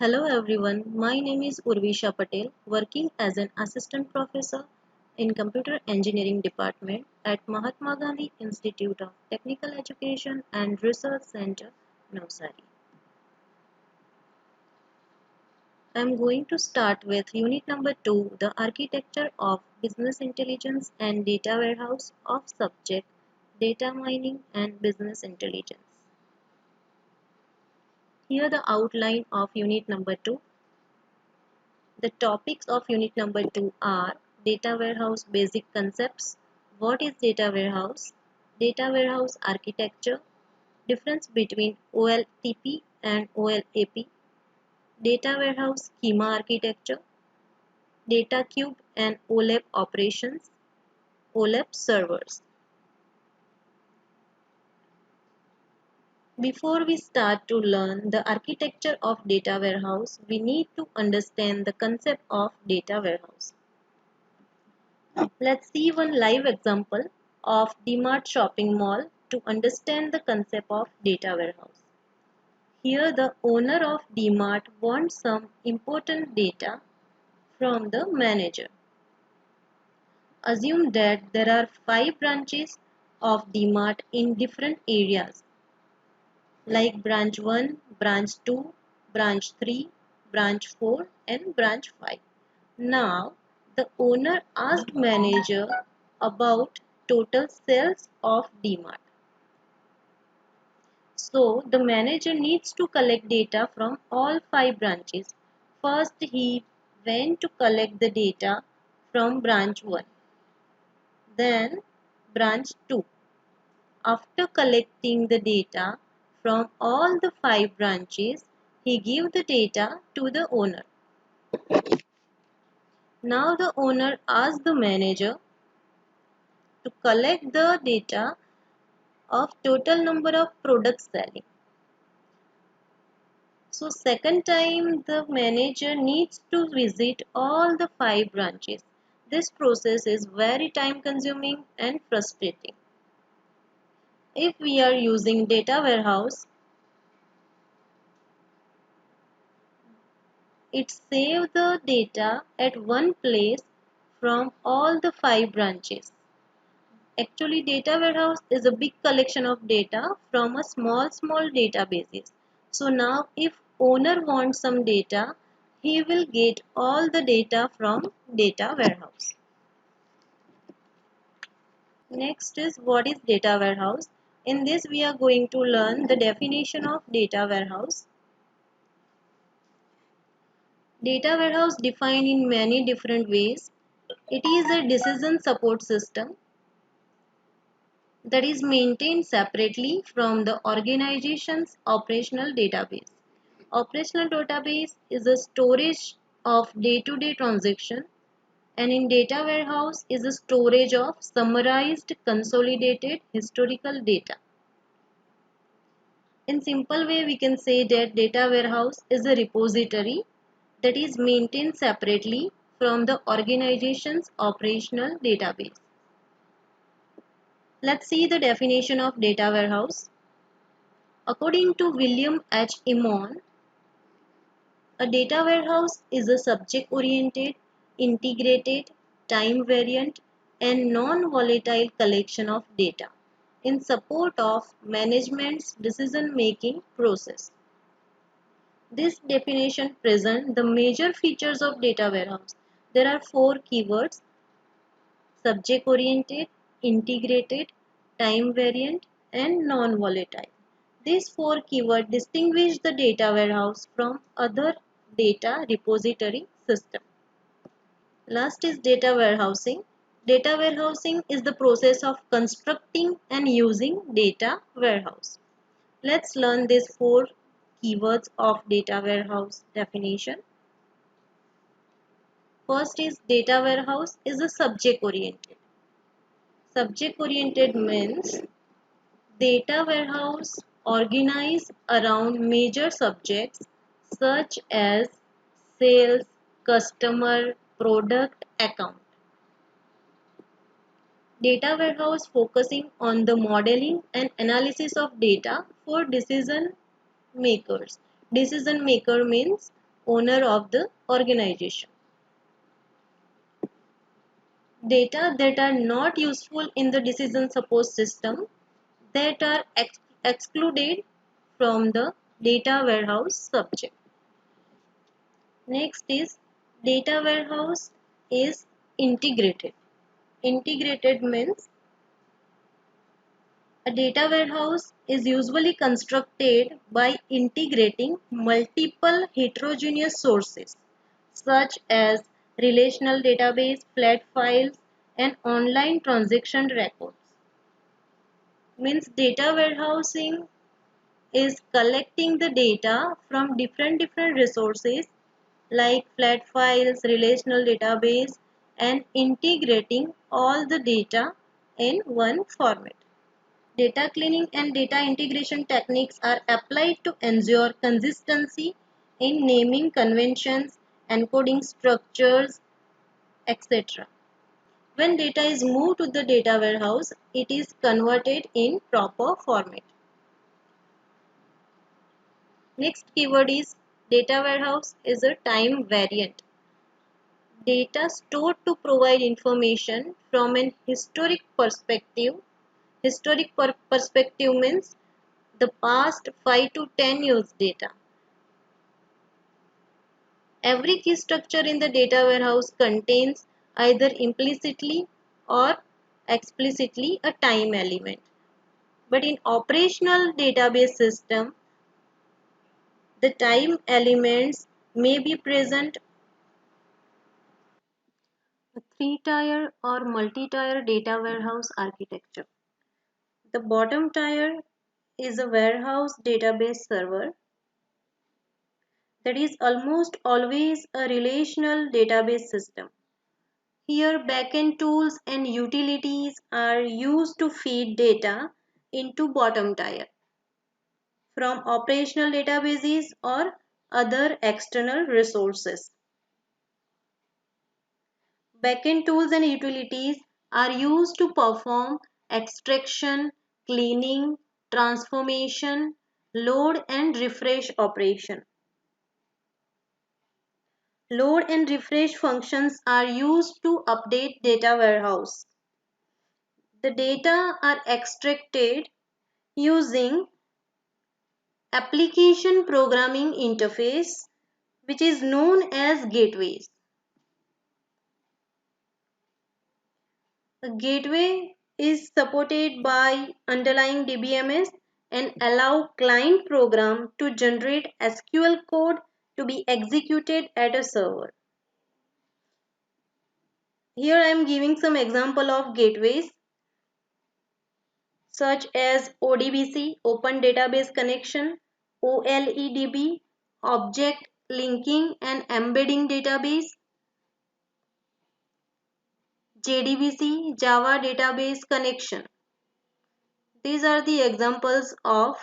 Hello everyone, my name is Urvisha Patel, working as an assistant professor in Computer Engineering Department at Mahatma Gandhi Institute of Technical Education and Research Center, Navsari. I am going to start with unit number 2, the architecture of business intelligence and data warehouse of subject data mining and business intelligence. Here the outline of unit number 2. The topics of unit number 2 are data warehouse basic concepts, what is data warehouse architecture, difference between OLTP and OLAP, data warehouse schema architecture, data cube and OLAP operations, OLAP servers. Before we start to learn the architecture of data warehouse, we need to understand the concept of data warehouse. Let's see one live example of DMart shopping mall to understand the concept of data warehouse. Here the owner of DMart wants some important data from the manager. Assume that there are 5 branches of DMart in different areas like branch 1, branch 2, branch 3, branch 4 and branch 5. Now the owner asked manager about total sales of DMart. So the manager needs to collect data from all 5 branches. First he went to collect the data from branch 1, then branch 2. After collecting the data from all the 5 branches, he gave the data to the owner. Now the owner asked the manager to collect the data of total number of products selling. So second time the manager needs to visit all the 5 branches. This process is very time consuming and frustrating. If we are using data warehouse, it saves the data at one place from all the 5 branches. Actually, data warehouse is a big collection of data from a small databases. So now if owner wants some data, he will get all the data from data warehouse. Next is what is data warehouse. In this we are going to learn the definition of data warehouse. Data warehouse defined in many different ways. It is a decision support system that is maintained separately from the organization's operational database. Operational database is a storage of day-to-day transaction, and in data warehouse is a storage of summarized consolidated historical data. In simple way we can say that data warehouse is a repository that is maintained separately from the organization's operational database. Let's see the definition of data warehouse. According to William H. Emon, a data warehouse is a subject-oriented, integrated, time-variant, and non-volatile collection of data in support of management's decision-making process. This definition presents the major features of data warehouse. There are 4 keywords: subject-oriented, integrated, time-variant, and non-volatile. These 4 keywords distinguish the data warehouse from other data repository system. Last is data warehousing. Data warehousing is the process of constructing and using data warehouse. Let's learn these 4 keywords of data warehouse definition. First is data warehouse is a subject oriented. Subject oriented means data warehouse organized around major subjects such as sales, customer, product, account. Data warehouse focusing on the modeling and analysis of data for decision makers. Decision maker means owner of the organization. Data that are not useful in the decision support system that are excluded from the data warehouse subject. Next is data warehouse is integrated. Integrated means a data warehouse is usually constructed by integrating multiple heterogeneous sources such as relational database, flat files, and online transaction records. Means data warehousing is collecting the data from different resources like flat files, relational database, and integrating all the data in one format. Data cleaning and data integration techniques are applied to ensure consistency in naming conventions, encoding structures, etc. When data is moved to the data warehouse, it is converted in proper format. Next keyword is data warehouse is a time variant. Data stored to provide information from an historic perspective. Historic perspective means the past 5 to 10 years data. Every key structure in the data warehouse contains either implicitly or explicitly a time element. But in operational database system, the time elements may be present. A three-tier or multi-tier data warehouse architecture. The bottom tier is a warehouse database server that is almost always a relational database system. Here backend tools and utilities are used to feed data into bottom tier from operational databases or other external resources. Backend tools and utilities are used to perform extraction, cleaning, transformation, load and refresh operation. Load and refresh functions are used to update data warehouse. The data are extracted using application programming interface which is known as gateways. A gateway is supported by underlying DBMS and allow client program to generate SQL code to be executed at a server. Here I am giving some example of gateways such as ODBC, Open Database Connection, OLEDB, Object Linking and Embedding Database, JDBC, Java Database Connection. These are the examples of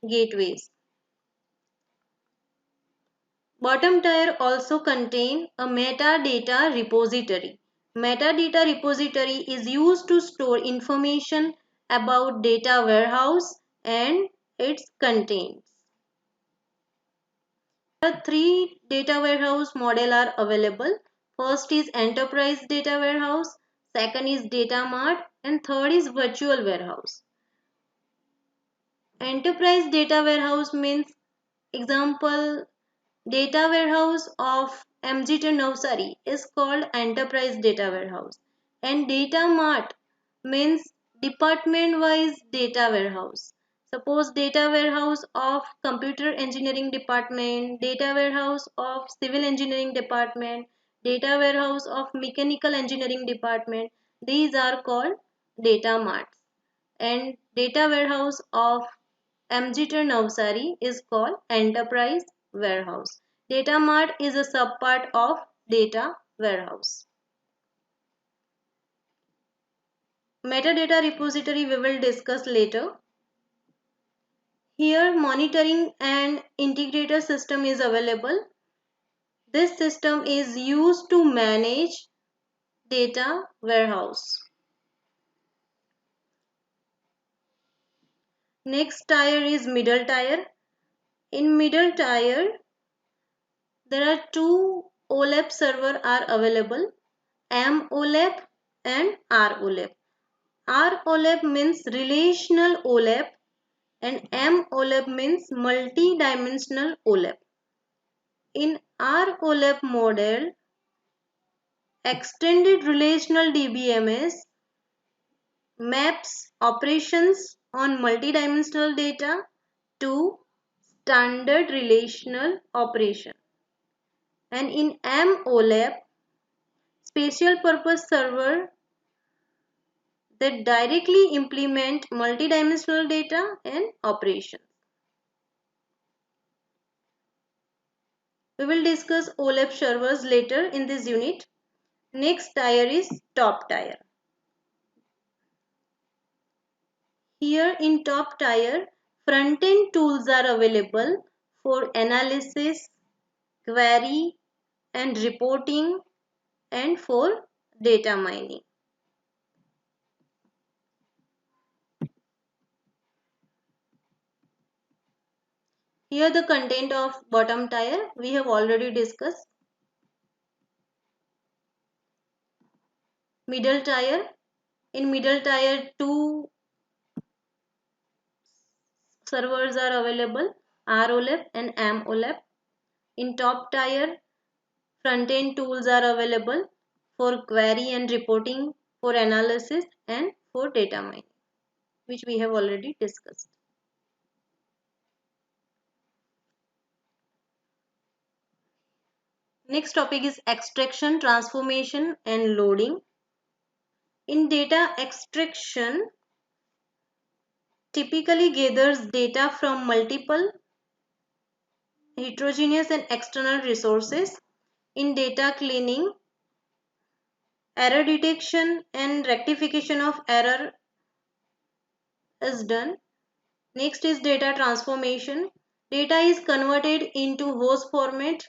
gateways. Bottom tier also contain a metadata repository. Metadata repository is used to store information about data warehouse and its contents. There are three data warehouse model are available. First is enterprise data warehouse, second is data mart, and third is virtual warehouse. Enterprise data warehouse means example data warehouse of MGT Navsari is called enterprise data warehouse, and data mart means department wise data warehouse. Suppose data warehouse of computer engineering department, data warehouse of civil engineering department, data warehouse of mechanical engineering department. These are called data marts, and data warehouse of MGT Navsari is called enterprise warehouse. Data mart is a subpart of data warehouse. Metadata repository we will discuss later. Here monitoring and integrator system is available. This system is used to manage data warehouse. Next tier is middle tier. In middle tier, There are two OLAP server are available, MOLAP and ROLAP. ROLAP means relational OLAP and MOLAP means multi-dimensional OLAP. In ROLAP model, extended relational DBMS maps operations on multidimensional data to standard relational operation. And in MOLAP, special purpose server that directly implement multidimensional data and operations. We will discuss OLAP servers later in this unit. Next tier is top tier. Here in top tier, front-end tools are available for analysis, query and reporting and for data mining. Here the content of bottom tier we have already discussed. Middle tier. In middle tier, two servers are available, ROLAP and MOLAP. In top tier, front-end tools are available for query and reporting, for analysis and for data mining, which we have already discussed. Next topic is extraction, transformation and loading. In data extraction, typically gathers data from multiple heterogeneous and external resources. In data cleaning, error detection and rectification of error is done. Next is data transformation. Data is converted into host format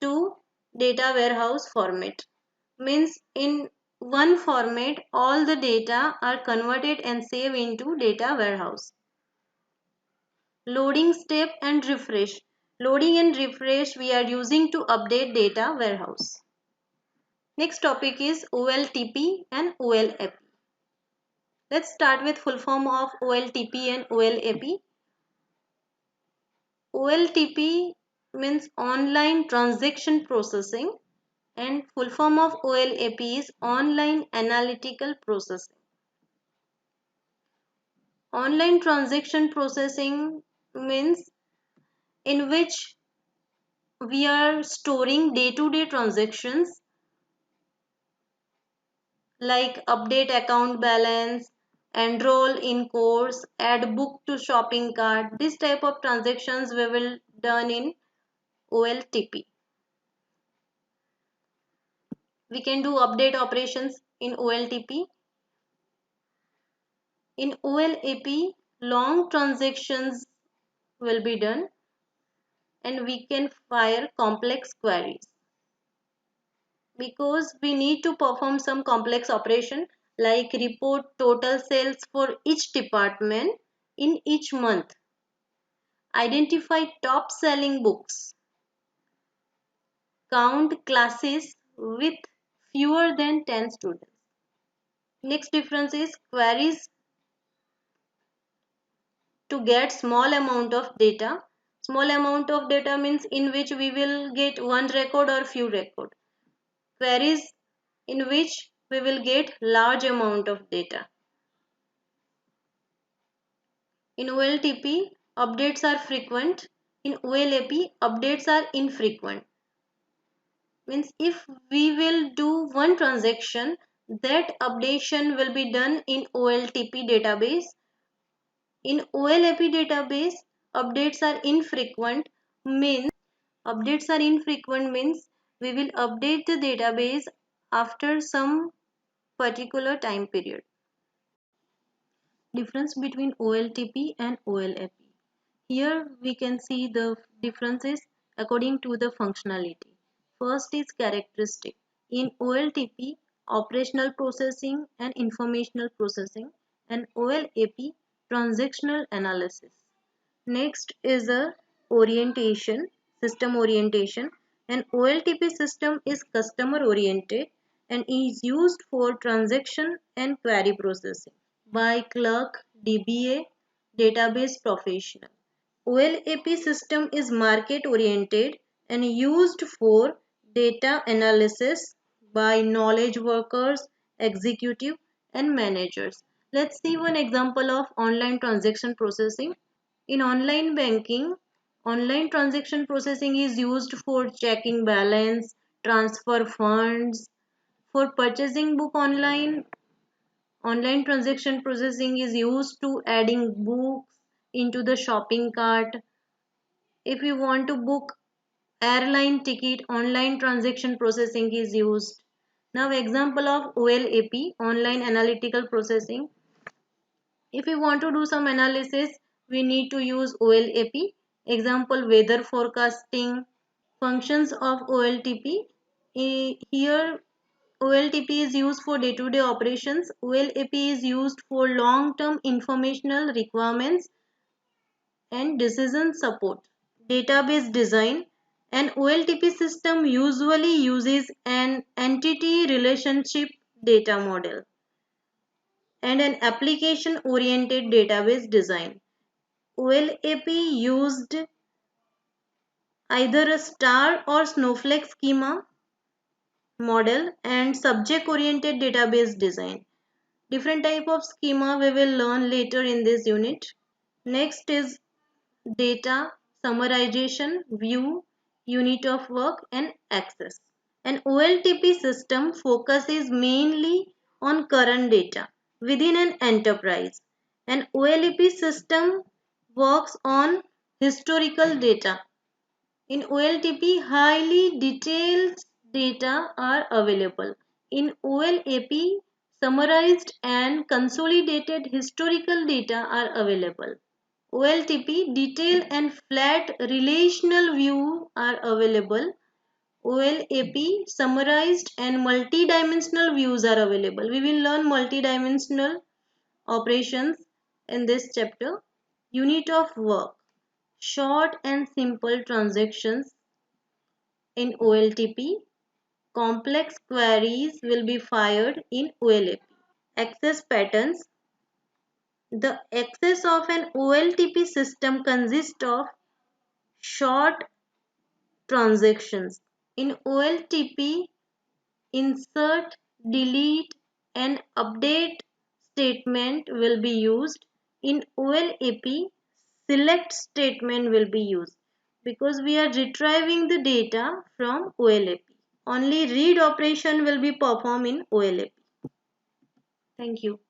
to data warehouse format. Means in one format all the data are converted and saved into data warehouse. Loading step and refresh. Loading and refresh we are using to update data warehouse. Next topic is OLTP and OLAP. Let's start with full form of OLTP and OLAP. OLTP means online transaction processing and full form of OLAP is online analytical processing. Online transaction processing means in which we are storing day-to-day transactions like update account balance, enroll in course, add book to shopping cart. This type of transactions we will done in OLTP. We can do update operations in OLTP. In OLAP, long transactions will be done and we can fire complex queries. Because we need to perform some complex operation like report total sales for each department in each month, identify top selling books, count classes with fewer than 10 students. Next difference is queries to get small amount of data. Small amount of data means in which we will get one record or few record. Queries in which we will get large amount of data. In OLTP, updates are frequent. In OLAP, updates are infrequent. Means if we will do one transaction, that updation will be done in OLTP database. In OLAP database, updates are infrequent means we will update the database after some particular time period. Difference between OLTP and OLAP. Here we can see the differences according to the functionality. First is characteristic. In OLTP, operational processing and informational processing, and OLAP, transactional analysis. Next is a orientation, system orientation. An OLTP system is customer oriented and is used for transaction and query processing by clerk, DBA, database professional. OLAP system is market oriented and used for data analysis by knowledge workers, executive and managers. Let's see one example of online transaction processing. In online banking, online transaction processing is used for checking balance, transfer funds, for purchasing book online. Online transaction processing is used to adding books into the shopping cart. If you want to book airline ticket, online transaction processing is used. Now example of OLAP, online analytical processing. If we want to do some analysis, we need to use OLAP. Example, weather forecasting. Functions of OLTP. Here OLTP is used for day-to-day operations. OLAP is used for long-term informational requirements and decision support. Database design. An OLTP system usually uses an entity relationship data model and an application-oriented database design. OLAP used either a star or snowflake schema model and subject-oriented database design. Different type of schema we will learn later in this unit. Next is data, summarization, view, unit of work and access. An OLTP system focuses mainly on current data within an enterprise. An OLTP system works on historical data. In OLTP, highly detailed data are available. In OLAP, summarized and consolidated historical data are available. OLTP, detailed and flat relational view are available. OLAP, summarized and multi-dimensional views are available. We will learn multi-dimensional operations in this chapter. Unit of work, short and simple transactions in OLTP. Complex queries will be fired in OLAP. Access patterns. The access of an OLTP system consists of short transactions. In OLTP, insert, delete and update statement will be used. In OLAP, select statement will be used because we are retrieving the data from OLAP. Only read operation will be performed in OLAP. Thank you.